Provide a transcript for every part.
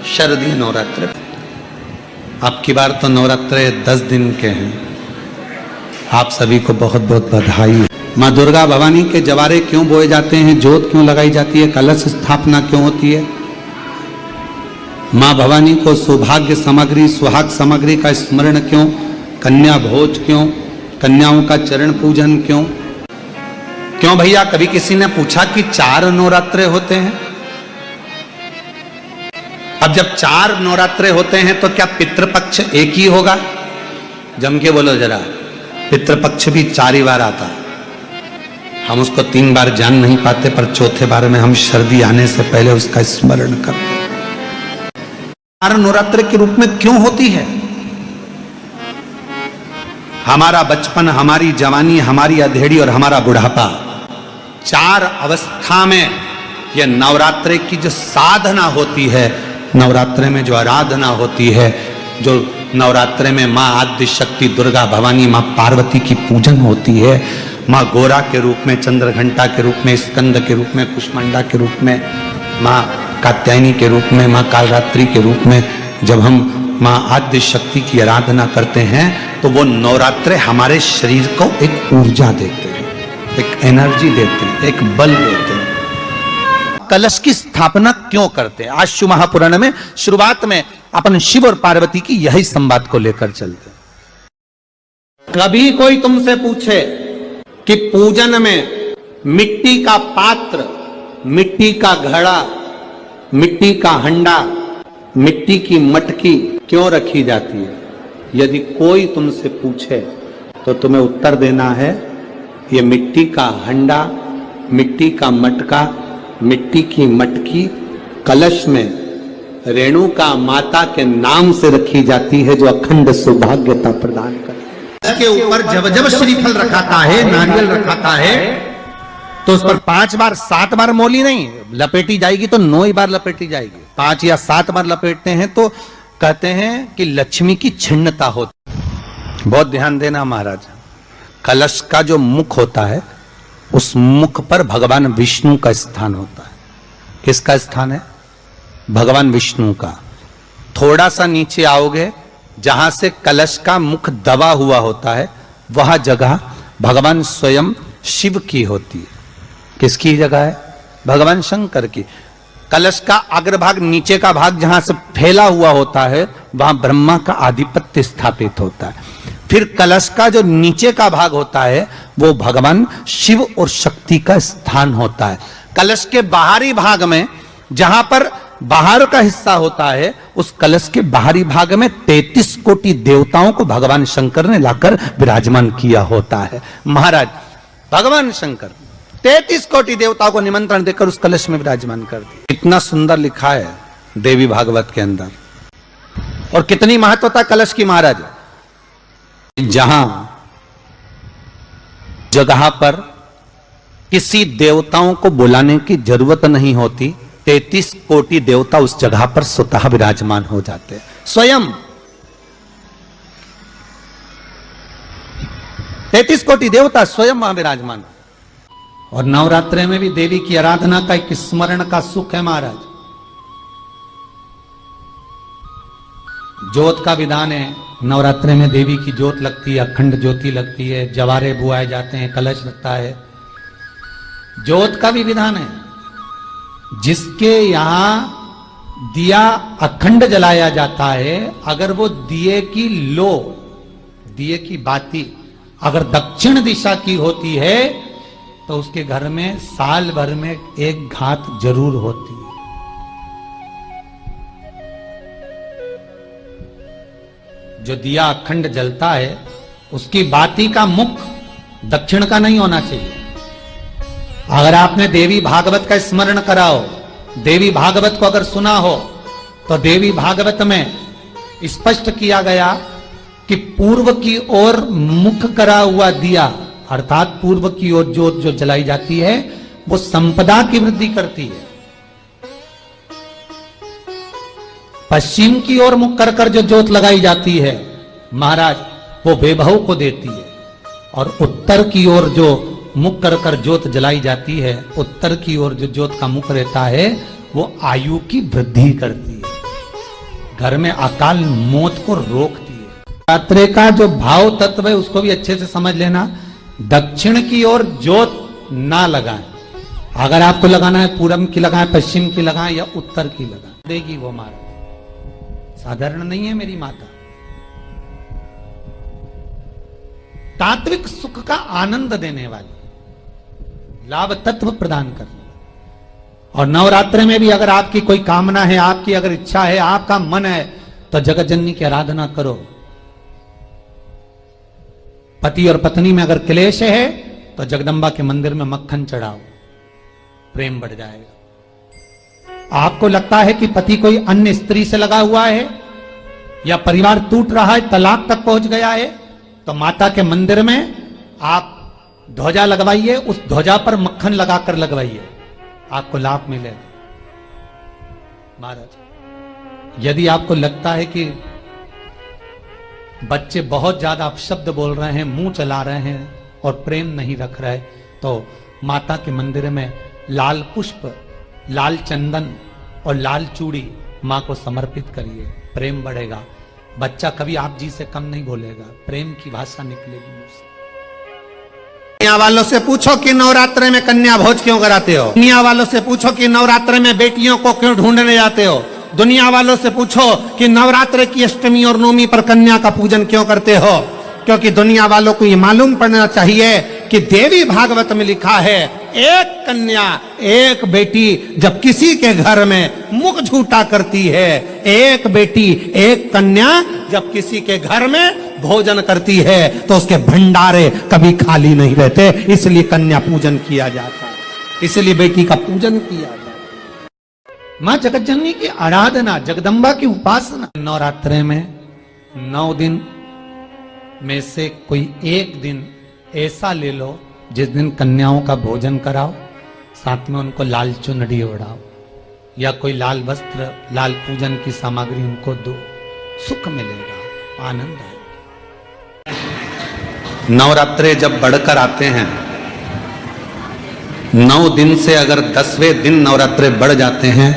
शारदीय नवरात्र। अब की बार तो नवरात्र 10 दिन के हैं। आप सभी को बहुत बहुत बधाई। माँ दुर्गा भवानी के जवारे क्यों बोए जाते हैं, जोत क्यों लगाई जाती है, कलश स्थापना क्यों होती है, माँ भवानी को सौभाग्य सामग्री सुहाग सामग्री का स्मरण क्यों, कन्या भोज क्यों, कन्याओं का चरण पूजन क्यों। क्यों भैया, कभी किसी ने पूछा कि 4 नवरात्रे होते हैं? अब जब 4 नवरात्रे होते हैं तो क्या पितृपक्ष एक ही होगा? जम के बोलो जरा। पितृपक्ष भी 4 ही बार आता है। हम उसको 3 बार जान नहीं पाते, पर चौथे बार में हम सर्दी आने से पहले उसका स्मरण करते हैं। 4 नवरात्र के रूप में क्यों होती है? हमारा बचपन, हमारी जवानी, हमारी अधेड़ी और हमारा बुढ़ापा, 4 अवस्था में यह नवरात्रे की जो साधना होती है, नवरात्रे में जो आराधना होती है, जो नवरात्रे में माँ आद्य शक्ति दुर्गा भवानी माँ पार्वती की पूजन होती है, माँ गोरा के रूप में, चंद्रघंटा के रूप में, स्कंद के रूप में, कुष्मांडा के रूप में, माँ कात्यायनी के रूप में, माँ कालरात्रि के रूप में, जब हम माँ आद्य शक्ति की आराधना करते हैं तो वो नवरात्रे हमारे शरीर को एक ऊर्जा देते हैं, एक एनर्जी देते हैं, एक बल देते हैं। कलश की स्थापना क्यों करते हैं? आज शिव महापुराण में शुरुआत में अपन शिव और पार्वती की यही संवाद को लेकर चलते हैं। कभी कोई तुमसे पूछे कि पूजन में मिट्टी का पात्र, मिट्टी का घड़ा, मिट्टी का हंडा, मिट्टी की मटकी क्यों रखी जाती है, यदि कोई तुमसे पूछे तो तुम्हें उत्तर देना है, ये मिट्टी का हंडा, मिट्टी का मटका, मिट्टी की मटकी कलश में रेणुका माता के नाम से रखी जाती है, जो अखंड सौभाग्यता प्रदान करती है। इसके ऊपर जब जब श्रीफल रखाता है, नारियल रखाता है, तो उस पर 5 बार 7 बार मोली नहीं लपेटी जाएगी, तो 9 ही बार लपेटी जाएगी। 5 या 7 बार लपेटते हैं तो कहते हैं कि लक्ष्मी की छिन्नता होती। बहुत ध्यान देना महाराज, कलश का जो मुख होता है, उस मुख पर भगवान विष्णु का स्थान होता है। किसका स्थान है? भगवान विष्णु का। थोड़ा सा नीचे आओगे, जहां से कलश का मुख दबा हुआ होता है, वह जगह भगवान स्वयं शिव की होती है। किसकी जगह है? भगवान शंकर की। कलश का अग्रभाग, नीचे का भाग जहां से फैला हुआ होता है, वहां ब्रह्मा का आधिपत्य स्थापित होता है। फिर कलश का जो नीचे का भाग होता है, वो भगवान शिव और शक्ति का स्थान होता है। कलश के बाहरी भाग में, जहां पर बाहर का हिस्सा होता है, उस कलश के बाहरी भाग में 33 कोटि देवताओं को भगवान शंकर ने लाकर विराजमान किया होता है। महाराज भगवान शंकर 33 कोटि देवताओं को निमंत्रण देकर उस कलश में विराजमान कर दिया। इतना सुंदर लिखा है देवी भागवत के अंदर। और कितनी महत्वता कलश की महाराज। जहां जगह पर किसी देवताओं को बुलाने की जरूरत नहीं होती, 33 कोटि देवता उस जगह पर स्वतः विराजमान हो जाते हैं। स्वयं 33 कोटि देवता स्वयं वहां विराजमान। और नवरात्रे में भी देवी की आराधना का एक स्मरण का सुख है महाराज। ज्योत का विधान है, नवरात्रे में देवी की ज्योत लगती है, अखंड ज्योति लगती है, जवारे बुआए जाते हैं, कलश लगता है। ज्योत का भी विधान है। जिसके यहां दिया अखंड जलाया जाता है, अगर वो दिए की लो, दिए की बाती अगर दक्षिण दिशा की होती है, तो उसके घर में साल भर में एक घात जरूर होती है। जो दिया अखंड जलता है, उसकी बाती का मुख दक्षिण का नहीं होना चाहिए। अगर आपने देवी भागवत का स्मरण कराओ, देवी भागवत को अगर सुना हो, तो देवी भागवत में स्पष्ट किया गया कि पूर्व की ओर मुख करा हुआ दिया, अर्थात पूर्व की ओर ज्योत जो जलाई जाती है, वो संपदा की वृद्धि करती है। पश्चिम की ओर मुख कर कर जो ज्योत लगाई जाती है महाराज, वो वैभव को देती है। और उत्तर की ओर जो मुख कर कर ज्योत जलाई जाती है, उत्तर की ओर जो ज्योत का मुख रहता है, वो आयु की वृद्धि करती है। घर में अकाल मौत को रोकती है। नवरात्रे का जो भाव तत्व है उसको भी अच्छे से समझ लेना। दक्षिण की ओर जोत ना लगाएं। अगर आपको लगाना है पूरब की लगाएं, पश्चिम की लगाएं या उत्तर की लगाएं, देगी वो मारा। साधारण नहीं है मेरी माता। तात्विक सुख का आनंद देने वाली, लाभ तत्व प्रदान करने वाली। और नवरात्रि में भी अगर आपकी कोई कामना है, आपकी अगर इच्छा है, आपका मन है, तो जगत जननी की आराधना करो। पति और पत्नी में अगर क्लेश है तो जगदम्बा के मंदिर में मक्खन चढ़ाओ, प्रेम बढ़ जाएगा। आपको लगता है कि पति कोई अन्य स्त्री से लगा हुआ है या परिवार टूट रहा है, तलाक तक पहुंच गया है, तो माता के मंदिर में आप ध्वजा लगवाइए, उस ध्वजा पर मक्खन लगाकर लगवाइए, आपको लाभ मिलेगा। महाराज, यदि आपको लगता है कि बच्चे बहुत ज्यादा अपशब्द बोल रहे हैं, मुंह चला रहे हैं और प्रेम नहीं रख रहे, तो माता के मंदिर में लाल पुष्प, लाल चंदन और लाल चूड़ी मां को समर्पित करिए, प्रेम बढ़ेगा। बच्चा कभी आप जी से कम नहीं बोलेगा, प्रेम की भाषा निकलेगी मुंह से। दुनिया वालों से पूछो कि नवरात्रि में कन्या भोज क्यों कराते हो। दुनिया वालों से पूछो कि नवरात्रि में बेटियों को क्यों ढूंढने जाते हो। दुनिया वालों से पूछो कि नवरात्रि की अष्टमी और नवमी पर कन्या का पूजन क्यों करते हो। क्योंकि दुनिया वालों को ये मालूम पड़ना चाहिए कि देवी भागवत में लिखा है, एक कन्या एक बेटी जब किसी के घर में मुख झूठा करती है, एक बेटी एक कन्या जब किसी के घर में भोजन करती है, तो उसके भंडारे कभी खाली नहीं रहते। इसलिए कन्या पूजन किया जाता है, इसलिए बेटी का पूजन किया जाता है। मां जगत जननी की आराधना, जगदम्बा की उपासना। नवरात्रि में 9 दिन में से कोई एक दिन ऐसा ले लो जिस दिन कन्याओं का भोजन कराओ, साथ में उनको लाल चुनरी ओढ़ाओ या कोई लाल वस्त्र, लाल पूजन की सामग्री उनको दो, सुख मिलेगा, आनंद आएगा। नवरात्रे जब बढ़कर आते हैं, 9 दिन से अगर 10वें दिन नवरात्रे बढ़ जाते हैं,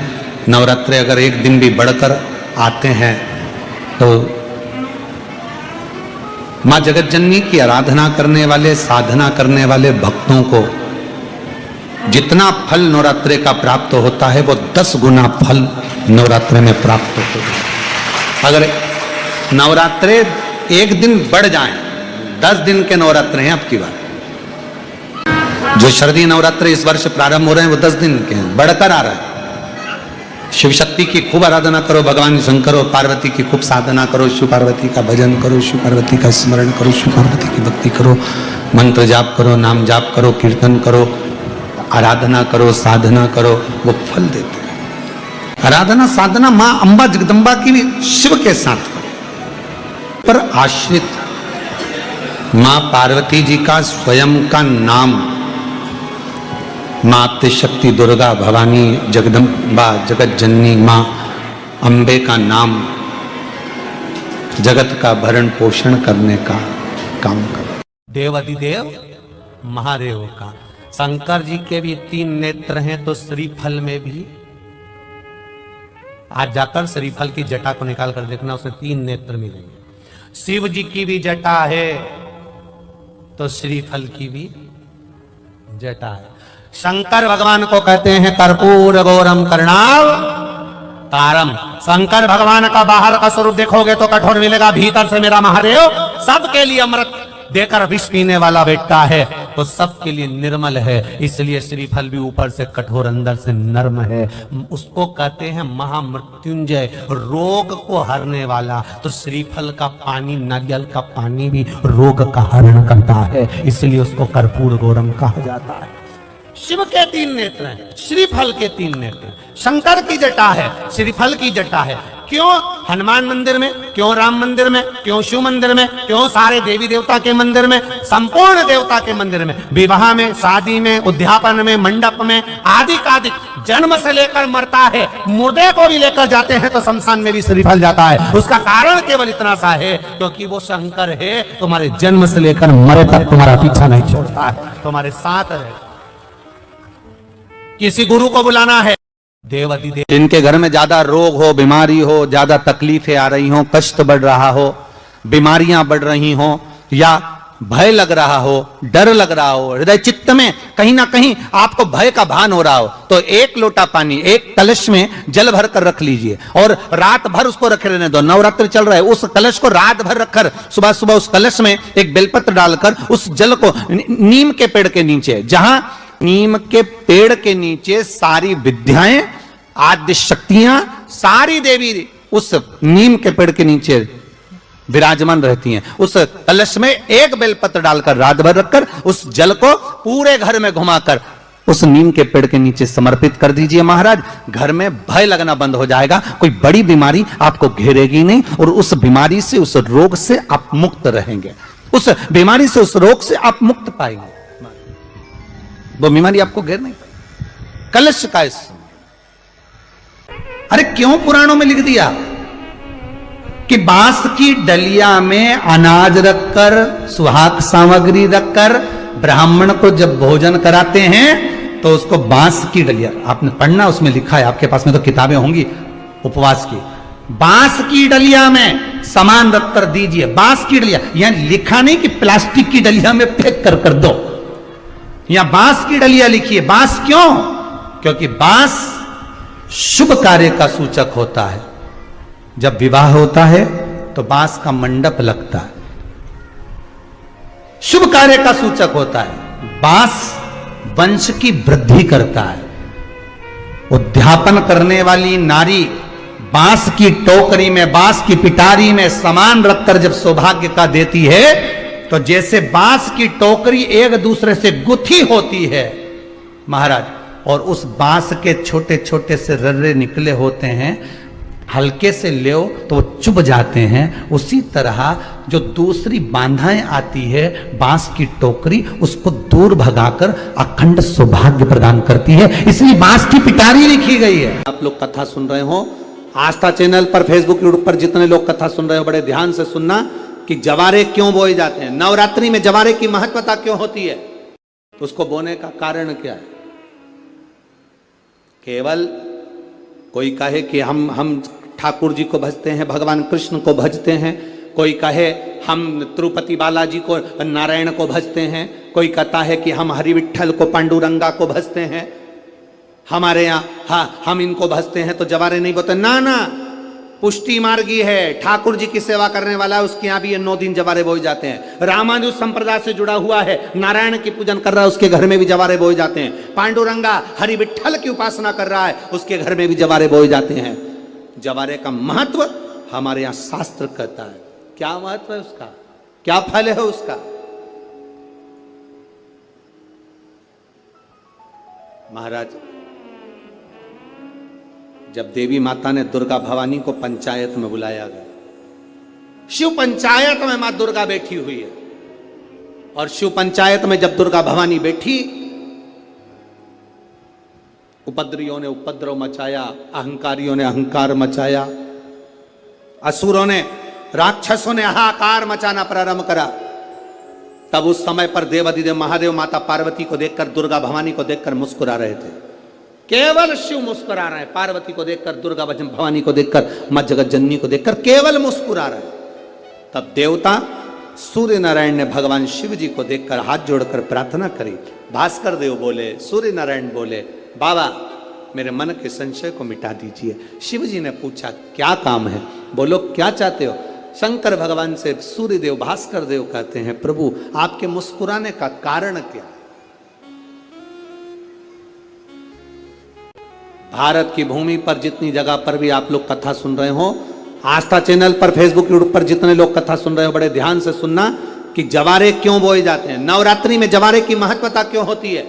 नवरात्रे अगर एक दिन भी बढ़कर आते हैं, तो मां जगत जननी की आराधना करने वाले, साधना करने वाले भक्तों को जितना फल नवरात्रे का प्राप्त होता है, वो 10 गुना फल नवरात्रे में प्राप्त होता है। अगर नवरात्रे एक दिन बढ़ जाएं, 10 दिन के नवरात्रे हैं। अब की बात, जो शारदीय नवरात्रे इस वर्ष प्रारंभ हो रहे हैं वो 10 दिन के हैं, बढ़कर आ रहा है। शिव शक्ति की खूब आराधना करो, भगवान शंकर और पार्वती की खूब साधना करो, शिव पार्वती का भजन करो, शिव पार्वती का स्मरण करो, शिव पार्वती की भक्ति करो, मंत्र जाप करो, नाम जाप करो, कीर्तन करो, आराधना करो, साधना करो, वो फल देते हैं। आराधना साधना मां अंबा जगदम्बा की भी शिव के साथ करो। पर आश्रित मां पार्वती जी का स्वयं का नाम, मां शक्ति, दुर्गा, भवानी, जगदम्बा, जगत जननी मां अंबे का नाम जगत का भरण पोषण करने का काम करो। देवाधिदेव महादेव का, शंकर जी के भी 3 नेत्र हैं, तो श्रीफल में भी आज जाकर श्रीफल की जटा को निकाल कर देखना, उसमें 3 नेत्र मिलेंगे। शिव जी की भी जटा है, तो श्रीफल की भी जटा है। शंकर भगवान को कहते हैं कर्पूर गौरम करणाव तारम। शंकर भगवान का बाहर का स्वरूप देखोगे तो कठोर मिलेगा, भीतर से मेरा महादेव सबके लिए अमृत देकर विष पीने वाला बेटा है, तो सबके लिए निर्मल है। इसलिए श्रीफल भी ऊपर से कठोर, अंदर से नर्म है। उसको कहते हैं महामृत्युंजय, रोग को हरने वाला। तो श्रीफल का पानी, नारियल का पानी भी रोग का हरण करता है, इसलिए उसको कर्पूर गौरम कहा जाता है। शिव के 3 नेत्र हैं, श्रीफल के 3 नेत्र हैं। शंकर की जटा है, श्रीफल की जटा है। क्यों हनुमान मंदिर में, क्यों राम मंदिर में, क्यों शिव मंदिर में, क्यों सारे देवी देवता के मंदिर में, संपूर्ण देवता के मंदिर में, विवाह में, शादी में, उद्यापन में, मंडप में, आदि कादिक, जन्म से लेकर मरता है, मुर्दे को भी लेकर जाते हैं तो शमशान में भी श्रीफल जाता है। उसका कारण केवल इतना सा है, क्योंकि वो शंकर है, तुम्हारे जन्म से लेकर मरे तक तुम्हारा पीछा नहीं छोड़ता है, तुम्हारे साथ है। किसी गुरु को बुलाना है, देवाधिदेव जिनके घर में ज्यादा रोग हो, बीमारी हो, ज्यादा तकलीफें आ रही हो, कष्ट बढ़ रहा हो, बीमारियां बढ़ रही हो, या भय लग रहा हो, डर लग रहा हो, हृदय चित्त में कहीं ना कहीं आपको भय का भान हो रहा हो, तो एक लोटा पानी एक कलश में जल भर कर रख लीजिए और रात भर उसको रखे रहने दो। नवरात्र चल रहा है, उस कलश को रात भर रखकर सुबह सुबह उस कलश में एक बेलपत्र डालकर उस जल को नीम के पेड़ के नीचे, जहां नीम के पेड़ के नीचे सारी विद्याएं, आद्य शक्तियां, सारी देवी उस नीम के पेड़ के नीचे विराजमान रहती हैं, उस कलश में एक बेलपत्र डालकर रात भर रखकर उस जल को पूरे घर में घुमाकर उस नीम के पेड़ के नीचे समर्पित कर दीजिए महाराज। घर में भय लगना बंद हो जाएगा, कोई बड़ी बीमारी आपको घेरेगी नहीं और उस बीमारी से, उस रोग से आप मुक्त रहेंगे, उस बीमारी से, उस रोग से आप मुक्त पाएंगे, वो बीमारी आपको घेर नहीं पाएगी। कलश का इस, अरे क्यों पुराणों में लिख दिया कि बांस की डलिया में अनाज रखकर, सुहाग सामग्री रखकर ब्राह्मण को जब भोजन कराते हैं तो उसको बांस की डलिया, आपने पढ़ना, उसमें लिखा है, आपके पास में तो किताबें होंगी उपवास की, बांस की डलिया में सामान रखकर दीजिए। बांस की डलिया, यहां लिखा नहीं कि प्लास्टिक की डलिया में पैक कर दो, यहां बांस की डलिया लिखिए। बांस क्यों? क्योंकि बांस शुभ कार्य का सूचक होता है। जब विवाह होता है तो बांस का मंडप लगता है, शुभ कार्य का सूचक होता है। बांस वंश की वृद्धि करता है। उद्यापन करने वाली नारी बांस की टोकरी में, बांस की पिटारी में सामान रखकर जब सौभाग्य का देती है, तो जैसे बांस की टोकरी एक दूसरे से गुथी होती है महाराज, और उस बांस के छोटे छोटे से रर्रे निकले होते हैं, हल्के से ले तो वो चुभ जाते हैं, उसी तरह जो दूसरी बांधाएं आती है बांस की टोकरी, उसको दूर भगाकर अखंड सौभाग्य प्रदान करती है, इसलिए बांस की पिटारी लिखी गई है। आप लोग कथा सुन रहे हो आस्था चैनल पर, फेसबुक यूट्यूब पर जितने लोग कथा सुन रहे हो, बड़े ध्यान से सुनना कि जवारे क्यों बोए जाते हैं, नवरात्रि में जवारे की महत्वता क्यों होती है, उसको बोने का कारण क्या है। केवल कोई कहे कि हम ठाकुर जी को भजते हैं, भगवान कृष्ण को भजते हैं, कोई कहे हम तिरुपति बालाजी को, नारायण को भजते हैं, कोई कहता है कि हम हरि विठल को, पांडुरंगा को भजते हैं, हमारे यहाँ हम इनको भजते हैं तो जवारे नहीं बोते। ना ना, पुष्टि मार्गी है, ठाकुर जी की सेवा करने वाला है, उसके यहाँ भी ये 9 दिन जवारे बोए जाते हैं। रामानुज संप्रदाय से जुड़ा हुआ है, नारायण की पूजन कर रहा है, उसके घर में भी जवारे बोए जाते हैं। पांडुरंगा हरि विठल की उपासना कर रहा है, उसके घर में भी जवारे बोए जाते हैं। जवारे का महत्व हमारे यहां शास्त्र कहता है। क्या महत्व है उसका, क्या फल है उसका। महाराज, जब देवी माता ने दुर्गा भवानी को पंचायत में बुलाया गया, शिव पंचायत में मां दुर्गा बैठी हुई है, और शिव पंचायत में जब दुर्गा भवानी बैठी, उपद्रवियों ने उपद्रव मचाया, अहंकारियों ने अहंकार मचाया, असुरों ने, राक्षसों ने हाहाकार मचाना प्रारंभ करा। तब उस समय पर देवाधिदेव महादेव माता पार्वती को देखकर, दुर्गा भवानी को देखकर मुस्कुरा रहे थे। केवल शिव मुस्कुरा रहे हैं, पार्वती को देखकर, दुर्गा भवानी को देखकर, मां जगत जननी को देखकर केवल मुस्कुरा रहे हैं। तब देवता सूर्य नारायण ने भगवान शिव जी को देखकर हाथ जोड़कर प्रार्थना करी। भास्कर देव बोले, सूर्य नारायण बोले, बाबा मेरे मन के संशय को मिटा दीजिए। शिव जी ने पूछा क्या काम है, बोलो क्या चाहते हो। शंकर भगवान से सूर्य देव, भास्कर देव कहते हैं, प्रभु आपके मुस्कुराने का कारण क्या। भारत की भूमि पर जितनी जगह पर भी आप लोग कथा सुन रहे हो, आस्था चैनल पर, फेसबुक यूट्यूब पर जितने लोग कथा सुन रहे हो, बड़े ध्यान से सुनना कि जवारे क्यों बोए जाते हैं, नवरात्रि में जवारे की महत्वता क्यों होती है,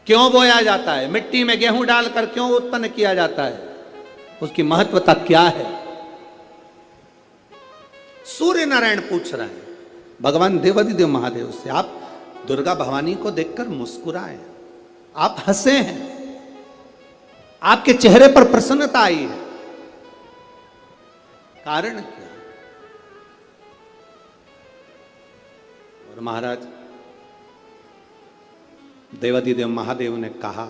क्यों बोया जाता है, मिट्टी में गेहूं डालकर क्यों उत्पन्न किया जाता है, उसकी महत्वता क्या है। सूर्य नारायण पूछ रहे हैं भगवान देवाधिदेव महादेव से, आप दुर्गा भवानी को देखकर मुस्कुराए, आप हंसे हैं, आपके चेहरे पर प्रसन्नता आई है, कारण क्या। और महाराज देवाधिदेव महादेव ने कहा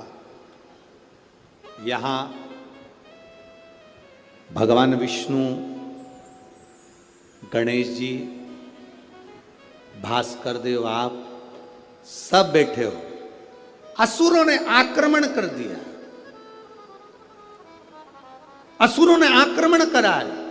यहां भगवान विष्णु, गणेश जी, भास्कर देव, आप सब बैठे हो। असुरों ने आक्रमण कर दिया, असुरों ने आक्रमण करा है।